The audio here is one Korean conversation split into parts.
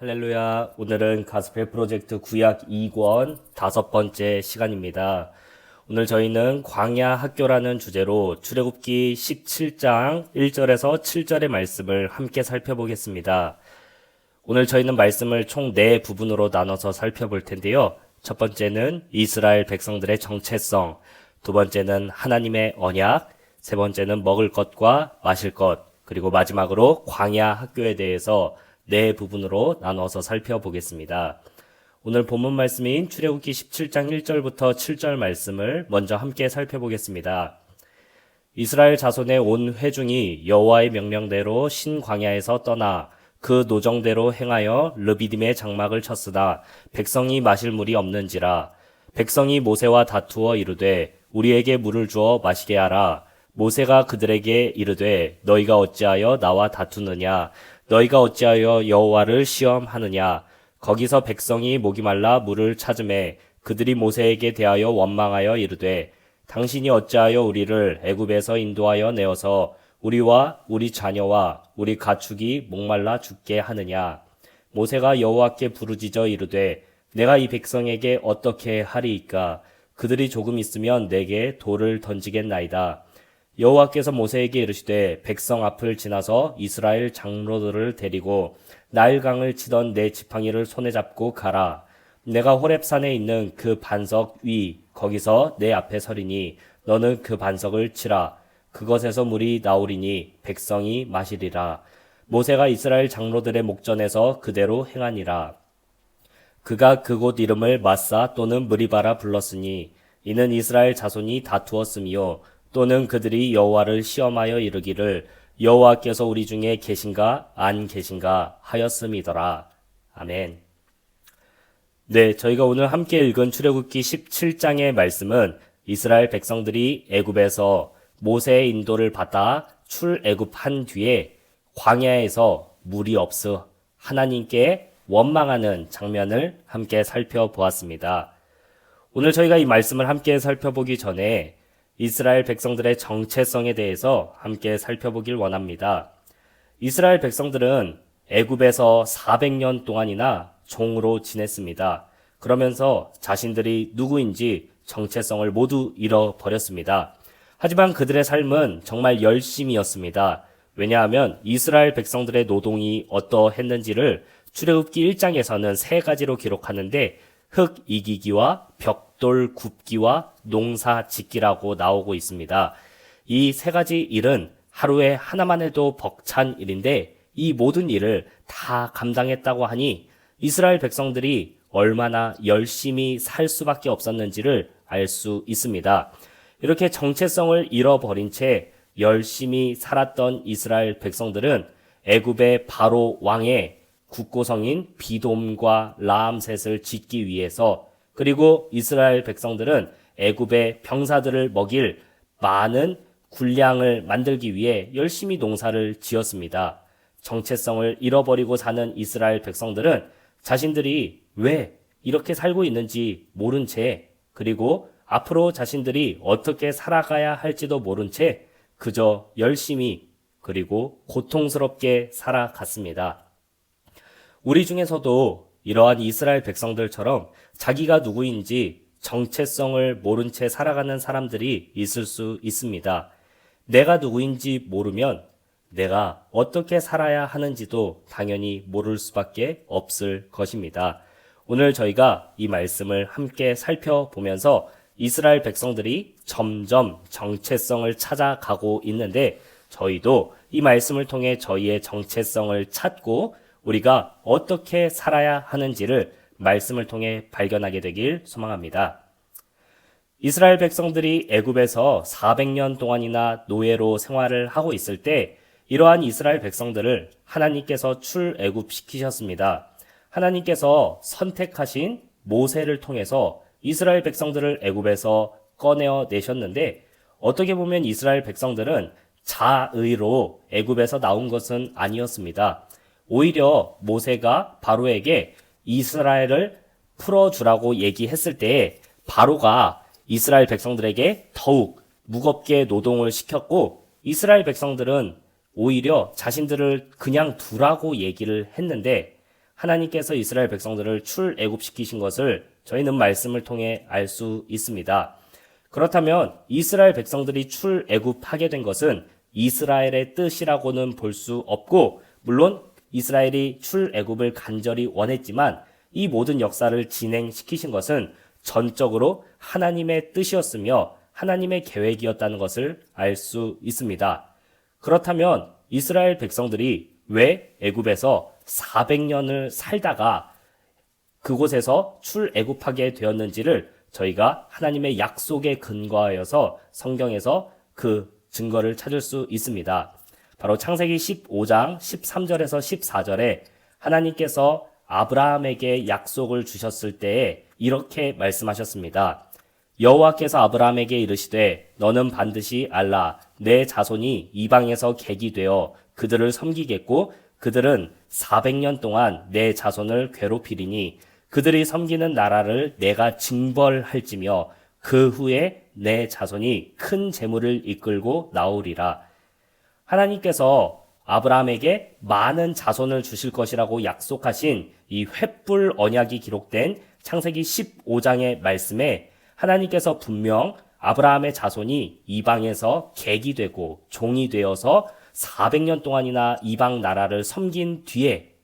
할렐루야. 오늘은 가스펠 프로젝트 구약 2권 5번째 시간입니다. 오늘 저희는 광야 학교라는 주제로 출애굽기 17장 1절에서 7절의 말씀을 함께 살펴보겠습니다. 오늘 저희는 말씀을 총 4부분으로 나눠서 살펴볼 텐데요. 첫 번째는 이스라엘 백성들의 정체성, 두 번째는 하나님의 언약, 세 번째는 먹을 것과 마실 것, 그리고 마지막으로 광야 학교에 대해서 4부분으로 나눠서 살펴보겠습니다. 오늘 본문 말씀인 출애굽기 17장 1절부터 7절 말씀을 먼저 함께 살펴보겠습니다. 이스라엘 자손의 온 회중이 여호와의 명령대로 신광야에서 떠나 그 노정대로 행하여 르비딤의 장막을 쳤으나 백성이 마실 물이 없는지라. 백성이 모세와 다투어 이르되 우리에게 물을 주어 마시게 하라. 모세가 그들에게 이르되 너희가 어찌하여 나와 다투느냐. 너희가 어찌하여 여호와를 시험하느냐. 거기서 백성이 목이 말라 물을 찾으매 그들이 모세에게 대하여 원망하여 이르되 당신이 어찌하여 우리를 애굽에서 인도하여 내어서 우리와 우리 자녀와 우리 가축이 목말라 죽게 하느냐. 모세가 여호와께 부르짖어 이르되 내가 이 백성에게 어떻게 하리이까. 그들이 조금 있으면 내게 돌을 던지겠나이다. 여호와께서 모세에게 이르시되 백성 앞을 지나서 이스라엘 장로들을 데리고 나일강을 치던 내 지팡이를 손에 잡고 가라. 내가 호렙산에 있는 그 반석 위 거기서 내 앞에 서리니 너는 그 반석을 치라. 그것에서 물이 나오리니 백성이 마시리라. 모세가 이스라엘 장로들의 목전에서 그대로 행하니라. 그가 그곳 이름을 마사 또는 무리바라 불렀으니 이는 이스라엘 자손이 다투었으며 또는 그들이 여호와를 시험하여 이르기를 여호와께서 우리 중에 계신가 안 계신가 하였음이더라. 아멘. 네, 저희가 오늘 함께 읽은 출애굽기 17장의 말씀은 이스라엘 백성들이 애굽에서 모세의 인도를 받아 출애굽한 뒤에 광야에서 물이 없어 하나님께 원망하는 장면을 함께 살펴보았습니다. 오늘 저희가 이 말씀을 함께 살펴보기 전에 이스라엘 백성들의 정체성에 대해서 함께 살펴보길 원합니다. 이스라엘 백성들은 애굽에서 400년 동안이나 종으로 지냈습니다. 그러면서 자신들이 누구인지 정체성을 모두 잃어버렸습니다. 하지만 그들의 삶은 정말 열심이었습니다. 왜냐하면 이스라엘 백성들의 노동이 어떠했는지를 출애굽기 1장에서는 3가지로 기록하는데 흙 이기기와 벽돌 굽기와 농사 짓기라고 나오고 있습니다. 이 3가지 일은 하루에 하나만 해도 벅찬 일인데 이 모든 일을 다 감당했다고 하니 이스라엘 백성들이 얼마나 열심히 살 수밖에 없었는지를 알 수 있습니다. 이렇게 정체성을 잃어버린 채 열심히 살았던 이스라엘 백성들은 애굽의 바로 왕의 국고성인 비돔과 라암셋을 짓기 위해서 그리고 이스라엘 백성들은 애굽의 병사들을 먹일 많은 군량을 만들기 위해 열심히 농사를 지었습니다. 정체성을 잃어버리고 사는 이스라엘 백성들은 자신들이 왜 이렇게 살고 있는지 모른 채 그리고 앞으로 자신들이 어떻게 살아가야 할지도 모른 채 그저 열심히 그리고 고통스럽게 살아갔습니다. 우리 중에서도 이러한 이스라엘 백성들처럼 자기가 누구인지 정체성을 모른 채 살아가는 사람들이 있을 수 있습니다. 내가 누구인지 모르면 내가 어떻게 살아야 하는지도 당연히 모를 수밖에 없을 것입니다. 오늘 저희가 이 말씀을 함께 살펴보면서 이스라엘 백성들이 점점 정체성을 찾아가고 있는데 저희도 이 말씀을 통해 저희의 정체성을 찾고 우리가 어떻게 살아야 하는지를 말씀을 통해 발견하게 되길 소망합니다. 이스라엘 백성들이 애굽에서 400년 동안이나 노예로 생활을 하고 있을 때 이러한 이스라엘 백성들을 하나님께서 출애굽시키셨습니다. 하나님께서 선택하신 모세를 통해서 이스라엘 백성들을 애굽에서 꺼내어 내셨는데 어떻게 보면 이스라엘 백성들은 자의로 애굽에서 나온 것은 아니었습니다. 오히려 모세가 바로에게 이스라엘을 풀어주라고 얘기했을 때 바로가 이스라엘 백성들에게 더욱 무겁게 노동을 시켰고 이스라엘 백성들은 오히려 자신들을 그냥 두라고 얘기를 했는데 하나님께서 이스라엘 백성들을 출애굽시키신 것을 저희는 말씀을 통해 알 수 있습니다. 그렇다면 이스라엘 백성들이 출애굽하게 된 것은 이스라엘의 뜻이라고는 볼 수 없고, 물론 이스라엘이 출애굽을 간절히 원했지만 이 모든 역사를 진행시키신 것은 전적으로 하나님의 뜻이었으며 하나님의 계획이었다는 것을 알 수 있습니다. 그렇다면 이스라엘 백성들이 왜 애굽에서 400년을 살다가 그곳에서 출애굽하게 되었는지를 저희가 하나님의 약속에 근거하여서 성경에서 그 증거를 찾을 수 있습니다. 바로 창세기 15장 13절에서 14절에 하나님께서 아브라함에게 약속을 주셨을 때에 이렇게 말씀하셨습니다. 여호와께서 아브라함에게 이르시되 너는 반드시 알라 내 자손이 이방에서 객이 되어 그들을 섬기겠고 그들은 400년 동안 내 자손을 괴롭히리니 그들이 섬기는 나라를 내가 징벌할지며 그 후에 내 자손이 큰 재물을 이끌고 나오리라. 하나님께서 아브라함에게 많은 자손을 주실 것이라고 약속하신 이 횃불 언약이 기록된 창세기 15장의 말씀에 하나님께서 분명 아브라함의 자손이 이방에서 객이 되고 종이 되어서 400년 동안이나 이방 나라를 섬긴 뒤에,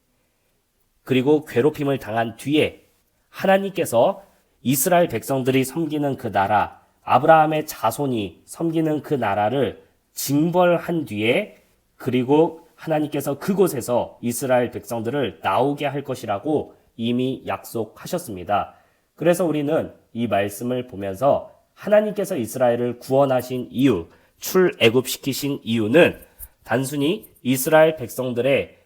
그리고 괴롭힘을 당한 뒤에 하나님께서 이스라엘 백성들이 섬기는 그 나라, 아브라함의 자손이 섬기는 그 나라를 징벌한 뒤에, 그리고 하나님께서 그곳에서 이스라엘 백성들을 나오게 할 것이라고 이미 약속하셨습니다. 그래서 우리는 이 말씀을 보면서 하나님께서 이스라엘을 구원하신 이유, 출애굽시키신 이유는 단순히 이스라엘 백성들의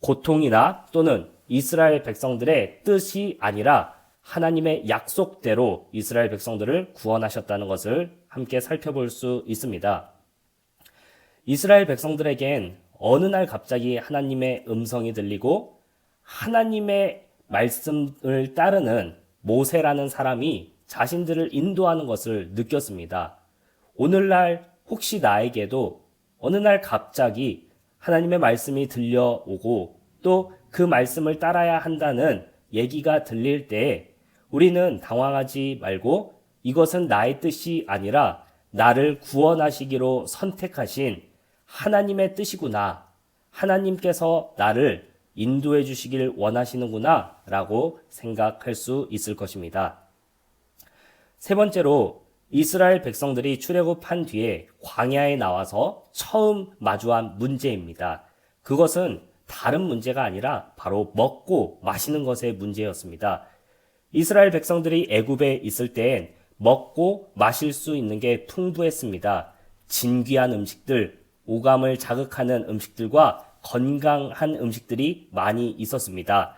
고통이나 또는 이스라엘 백성들의 뜻이 아니라 하나님의 약속대로 이스라엘 백성들을 구원하셨다는 것을 함께 살펴볼 수 있습니다. 이스라엘 백성들에겐 어느 날 갑자기 하나님의 음성이 들리고 하나님의 말씀을 따르는 모세라는 사람이 자신들을 인도하는 것을 느꼈습니다. 오늘날 혹시 나에게도 어느 날 갑자기 하나님의 말씀이 들려오고 또 그 말씀을 따라야 한다는 얘기가 들릴 때 우리는 당황하지 말고 이것은 나의 뜻이 아니라 나를 구원하시기로 선택하신 하나님의 뜻이구나. 하나님께서 나를 인도해 주시길 원하시는구나 라고 생각할 수 있을 것입니다. 세 번째로 이스라엘 백성들이 출애굽한 뒤에 광야에 나와서 처음 마주한 문제입니다. 그것은 다른 문제가 아니라 바로 먹고 마시는 것의 문제였습니다. 이스라엘 백성들이 애굽에 있을 때엔 먹고 마실 수 있는 게 풍부했습니다. 진귀한 음식들, 오감을 자극하는 음식들과 건강한 음식들이 많이 있었습니다.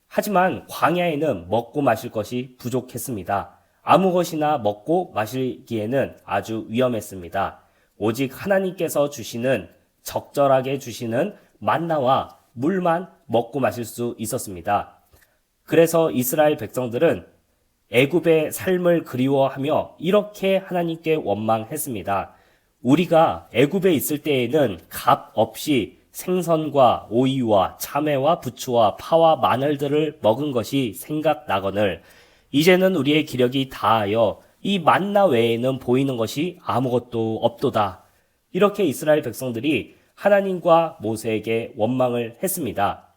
하지만 광야에는 먹고 마실 것이 부족했습니다. 아무 것이나 먹고 마시기에는 아주 위험했습니다. 오직 하나님께서 주시는, 적절하게 주시는 만나와 물만 먹고 마실 수 있었습니다. 그래서 이스라엘 백성들은 애굽의 삶을 그리워하며 이렇게 하나님께 원망했습니다. 우리가 애굽에 있을 때에는 값 없이 생선과 오이와 참외와 부추와 파와 마늘들을 먹은 것이 생각나거늘 이제는 우리의 기력이 다하여 이 만나 외에는 보이는 것이 아무것도 없도다. 이렇게 이스라엘 백성들이 하나님과 모세에게 원망을 했습니다.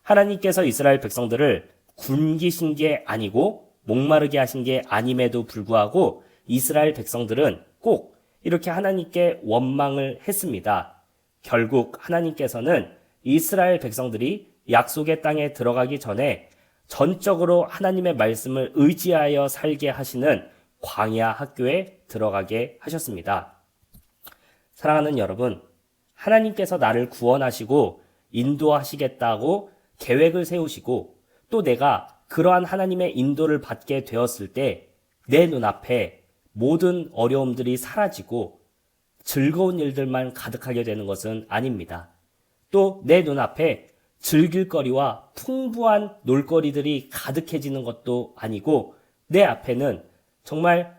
하나님께서 이스라엘 백성들을 굶기신 게 아니고 목마르게 하신 게 아님에도 불구하고 이스라엘 백성들은 꼭 이렇게 하나님께 원망을 했습니다. 결국 하나님께서는 이스라엘 백성들이 약속의 땅에 들어가기 전에 전적으로 하나님의 말씀을 의지하여 살게 하시는 광야 학교에 들어가게 하셨습니다. 사랑하는 여러분, 하나님께서 나를 구원하시고 인도하시겠다고 계획을 세우시고 또 내가 그러한 하나님의 인도를 받게 되었을 때 내 눈앞에 모든 어려움들이 사라지고 즐거운 일들만 가득하게 되는 것은 아닙니다. 또 내 눈앞에 즐길 거리와 풍부한 놀거리들이 가득해지는 것도 아니고 내 앞에는 정말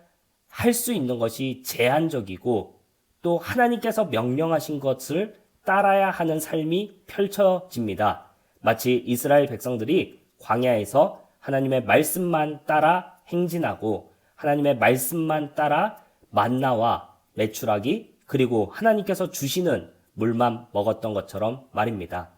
할 수 있는 것이 제한적이고 또 하나님께서 명령하신 것을 따라야 하는 삶이 펼쳐집니다. 마치 이스라엘 백성들이 광야에서 하나님의 말씀만 따라 행진하고 하나님의 말씀만 따라 만나와 메추라기 그리고 하나님께서 주시는 물만 먹었던 것처럼 말입니다.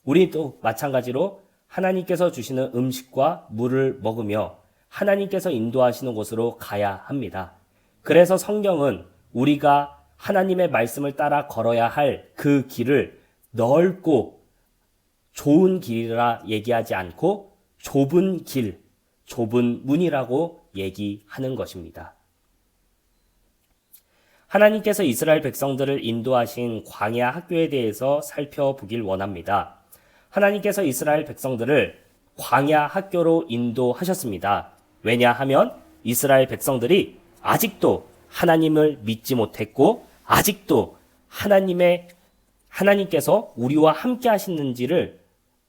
우리도 마찬가지로 하나님께서 주시는 음식과 물을 먹으며 하나님께서 인도하시는 곳으로 가야 합니다. 그래서 성경은 우리가 하나님의 말씀을 따라 걸어야 할 그 길을 넓고 좋은 길이라 얘기하지 않고 좁은 길, 좁은 문이라고 얘기하는 것입니다. 하나님께서 이스라엘 백성들을 인도하신 광야 학교에 대해서 살펴보길 원합니다. 하나님께서 이스라엘 백성들을 광야 학교로 인도하셨습니다. 왜냐하면 이스라엘 백성들이 아직도 하나님을 믿지 못했고 아직도 하나님께서 우리와 함께 하시는지를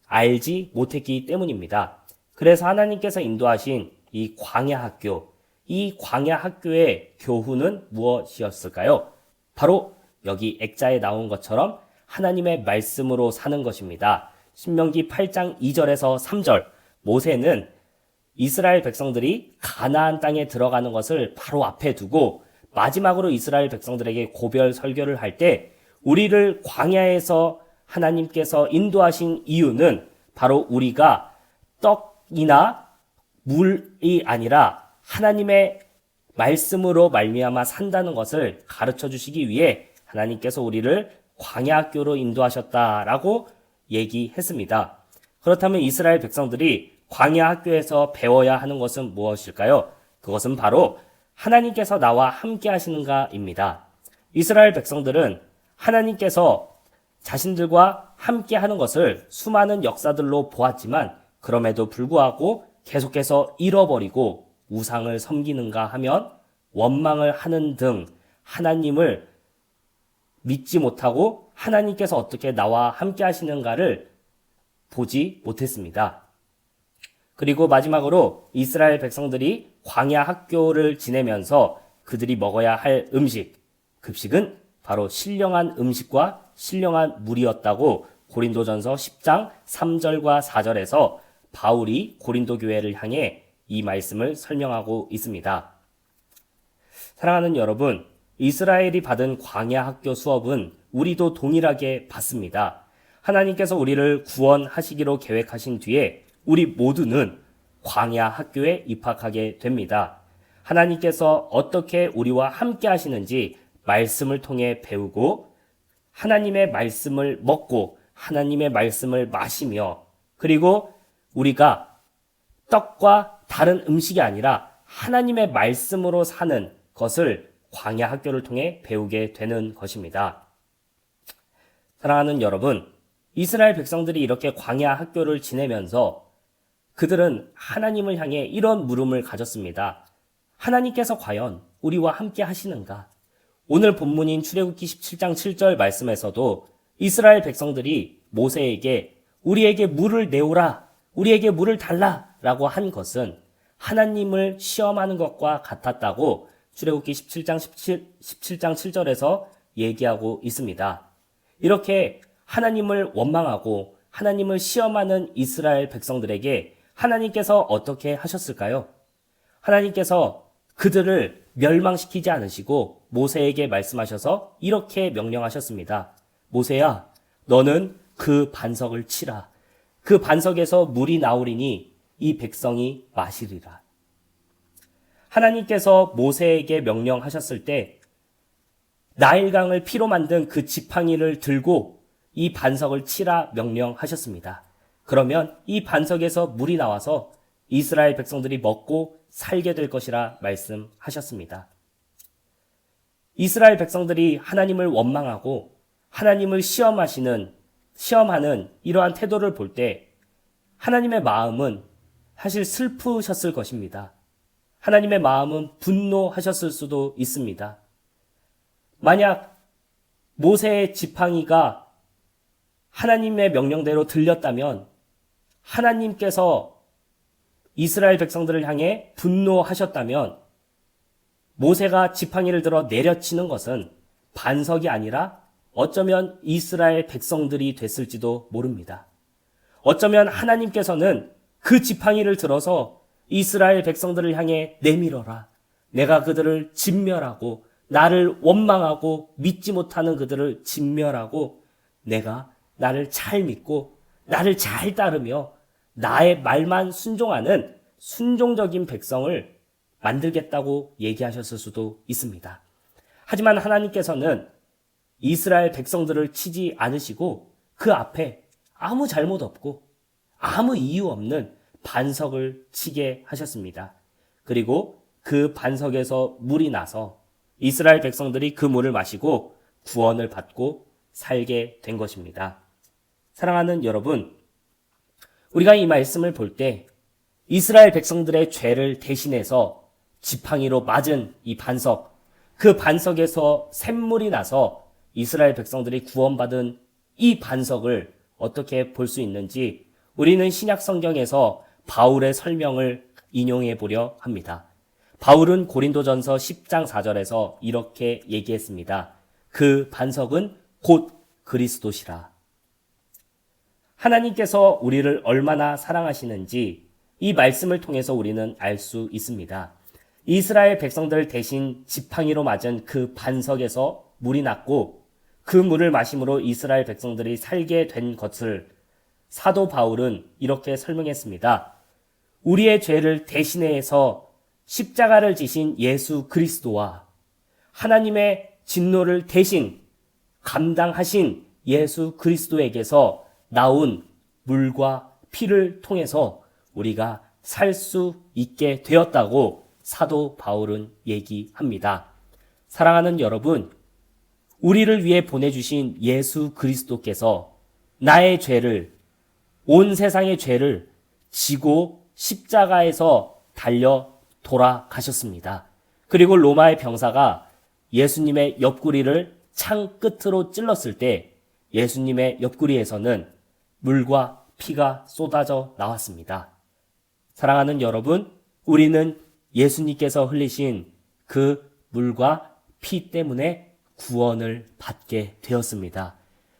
알지 못했기 때문입니다. 그래서 하나님께서 인도하신 이 광야 학교의 교훈은 무엇이었을까요? 바로 여기 액자에 나온 것처럼 하나님의 말씀으로 사는 것입니다. 신명기 8장 2절에서 3절, 모세는 이스라엘 백성들이 가나안 땅에 들어가는 것을 바로 앞에 두고 마지막으로 이스라엘 백성들에게 고별 설교를 할 때 우리를 광야에서 하나님께서 인도하신 이유는 바로 우리가 떡이나 물이 아니라 하나님의 말씀으로 말미암아 산다는 것을 가르쳐 주시기 위해 하나님께서 우리를 광야 학교로 인도하셨다라고 얘기했습니다. 그렇다면 이스라엘 백성들이 광야 학교에서 배워야 하는 것은 무엇일까요? 그것은 바로 하나님께서 나와 함께 하시는가입니다. 이스라엘 백성들은 하나님께서 자신들과 함께 하는 것을 수많은 역사들로 보았지만 그럼에도 불구하고 계속해서 잃어버리고 우상을 섬기는가 하면 원망을 하는 등 하나님을 믿지 못하고 하나님께서 어떻게 나와 함께 하시는가를 보지 못했습니다. 그리고 마지막으로 이스라엘 백성들이 광야 학교를 지내면서 그들이 먹어야 할 급식은 바로 신령한 음식과 신령한 물이었다고 고린도전서 10장 3절과 4절에서 바울이 고린도 교회를 향해 이 말씀을 설명하고 있습니다. 사랑하는 여러분, 이스라엘이 받은 광야 학교 수업은 우리도 동일하게 받습니다. 하나님께서 우리를 구원하시기로 계획하신 뒤에 우리 모두는 광야 학교에 입학하게 됩니다. 하나님께서 어떻게 우리와 함께 하시는지 말씀을 통해 배우고 하나님의 말씀을 먹고 하나님의 말씀을 마시며 그리고 우리가 떡과 다른 음식이 아니라 하나님의 말씀으로 사는 것을 광야 학교를 통해 배우게 되는 것입니다. 사랑하는 여러분, 이스라엘 백성들이 이렇게 광야 학교를 지내면서 그들은 하나님을 향해 이런 물음을 가졌습니다. 하나님께서 과연 우리와 함께 하시는가? 오늘 본문인 출애굽기 17장 7절 말씀에서도 이스라엘 백성들이 모세에게 우리에게 물을 내오라, 우리에게 물을 달라 라고 한 것은 하나님을 시험하는 것과 같았다고 출애굽기 17장 7절에서 얘기하고 있습니다. 이렇게 하나님을 원망하고 하나님을 시험하는 이스라엘 백성들에게 하나님께서 어떻게 하셨을까요? 하나님께서 그들을 멸망시키지 않으시고 모세에게 말씀하셔서 이렇게 명령하셨습니다. 모세야, 너는 그 반석을 치라. 그 반석에서 물이 나오리니 이 백성이 마시리라. 하나님께서 모세에게 명령하셨을 때 나일강을 피로 만든 그 지팡이를 들고 이 반석을 치라 명령하셨습니다. 그러면 이 반석에서 물이 나와서 이스라엘 백성들이 먹고 살게 될 것이라 말씀하셨습니다. 이스라엘 백성들이 하나님을 원망하고 하나님을 시험하는 이러한 태도를 볼 때 하나님의 마음은 사실 슬프셨을 것입니다. 하나님의 마음은 분노하셨을 수도 있습니다. 만약 모세의 지팡이가 하나님의 명령대로 들렸다면 하나님께서 이스라엘 백성들을 향해 분노하셨다면 모세가 지팡이를 들어 내려치는 것은 반석이 아니라 어쩌면 이스라엘 백성들이 됐을지도 모릅니다. 어쩌면 하나님께서는 그 지팡이를 들어서 이스라엘 백성들을 향해 내밀어라. 내가 그들을 진멸하고 나를 원망하고 믿지 못하는 그들을 진멸하고 내가 나를 잘 믿고 나를 잘 따르며 나의 말만 순종하는 순종적인 백성을 만들겠다고 얘기하셨을 수도 있습니다. 하지만 하나님께서는 이스라엘 백성들을 치지 않으시고 그 앞에 아무 잘못 없고 아무 이유 없는 반석을 치게 하셨습니다. 그리고 그 반석에서 물이 나서 이스라엘 백성들이 그 물을 마시고 구원을 받고 살게 된 것입니다. 사랑하는 여러분, 우리가 이 말씀을 볼 때 이스라엘 백성들의 죄를 대신해서 지팡이로 맞은 이 반석, 그 반석에서 샘물이 나서 이스라엘 백성들이 구원받은 이 반석을 어떻게 볼 수 있는지 우리는 신약 성경에서 바울의 설명을 인용해 보려 합니다. 바울은 고린도전서 10장 4절에서 이렇게 얘기했습니다. 그 반석은 곧 그리스도시라. 하나님께서 우리를 얼마나 사랑하시는지 이 말씀을 통해서 우리는 알 수 있습니다. 이스라엘 백성들 대신 지팡이로 맞은 그 반석에서 물이 났고 그 물을 마심으로 이스라엘 백성들이 살게 된 것을 사도 바울은 이렇게 설명했습니다. 우리의 죄를 대신해서 십자가를 지신 예수 그리스도와 하나님의 진노를 대신 감당하신 예수 그리스도에게서 나온 물과 피를 통해서 우리가 살 수 있게 되었다고 사도 바울은 얘기합니다. 사랑하는 여러분, 우리를 위해 보내주신 예수 그리스도께서 나의 죄를, 온 세상의 죄를 지고 십자가에서 달려 돌아가셨습니다. 그리고 로마의 병사가 예수님의 옆구리를 창 끝으로 찔렀을 때 예수님의 옆구리에서는 물과 피가 쏟아져 나왔습니다. 사랑하는 여러분, 우리는 예수님께서 흘리신 그 물과 피 때문에 구원을 받게 되었습니다.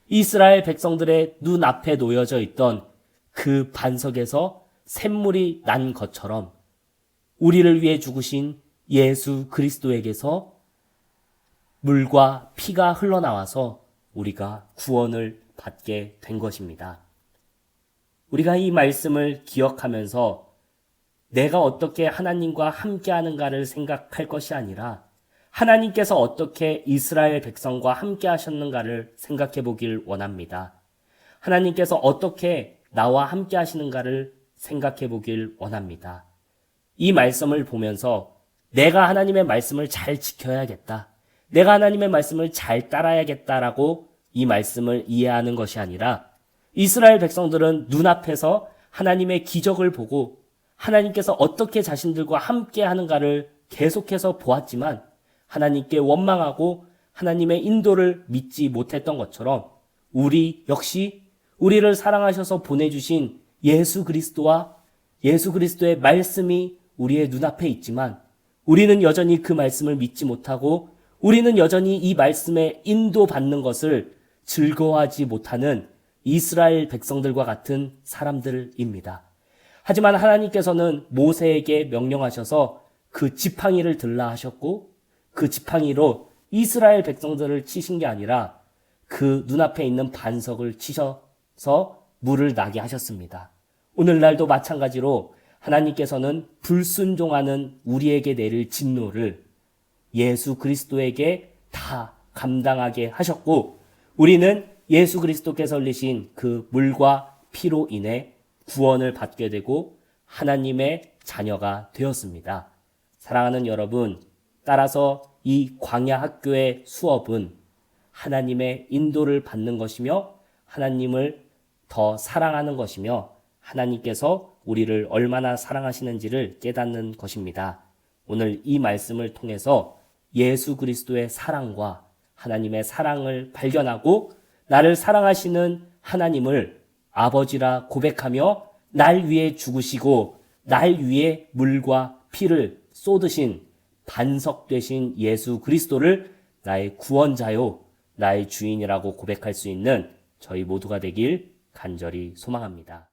이스라엘 백성들의 눈앞에 놓여져 있던 그 반석에서 샘물이 난 것처럼 우리를 위해 죽으신 예수 그리스도에게서 물과 피가 흘러나와서 우리가 구원을 받게 된 것입니다. 우리가 이 말씀을 기억하면서 내가 어떻게 하나님과 함께하는가를 생각할 것이 아니라 하나님께서 어떻게 이스라엘 백성과 함께 하셨는가를 생각해 보길 원합니다. 하나님께서 어떻게 나와 함께 하시는가를 생각해 보길 원합니다. 이 말씀을 보면서 내가 하나님의 말씀을 잘 지켜야겠다. 내가 하나님의 말씀을 잘 따라야겠다라고 이 말씀을 이해하는 것이 아니라 이스라엘 백성들은 눈앞에서 하나님의 기적을 보고 하나님께서 어떻게 자신들과 함께 하는가를 계속해서 보았지만 하나님께 원망하고 하나님의 인도를 믿지 못했던 것처럼 우리 역시 우리를 사랑하셔서 보내주신 예수 그리스도와 예수 그리스도의 말씀이 우리의 눈앞에 있지만 우리는 여전히 그 말씀을 믿지 못하고 우리는 여전히 이 말씀에 인도받는 것을 즐거워하지 못하는 이스라엘 백성들과 같은 사람들입니다. 하지만 하나님께서는 모세에게 명령하셔서 그 지팡이를 들라 하셨고 그 지팡이로 이스라엘 백성들을 치신 게 아니라 그 눈앞에 있는 반석을 치셔서 물을 나게 하셨습니다. 오늘날도 마찬가지로 하나님께서는 불순종하는 우리에게 내릴 진노를 예수 그리스도에게 다 감당하게 하셨고 우리는 예수 그리스도께서 흘리신 그 물과 피로 인해 구원을 받게 되고 하나님의 자녀가 되었습니다. 사랑하는 여러분, 따라서 이 광야 학교의 수업은 하나님의 인도를 받는 것이며 하나님을 더 사랑하는 것이며 하나님께서 우리를 얼마나 사랑하시는지를 깨닫는 것입니다. 오늘 이 말씀을 통해서 예수 그리스도의 사랑과 하나님의 사랑을 발견하고 나를 사랑하시는 하나님을 아버지라 고백하며 날 위해 죽으시고 날 위해 물과 피를 쏟으신 반석 되신 예수 그리스도를 나의 구원자요, 나의 주인이라고 고백할 수 있는 저희 모두가 되길 간절히 소망합니다.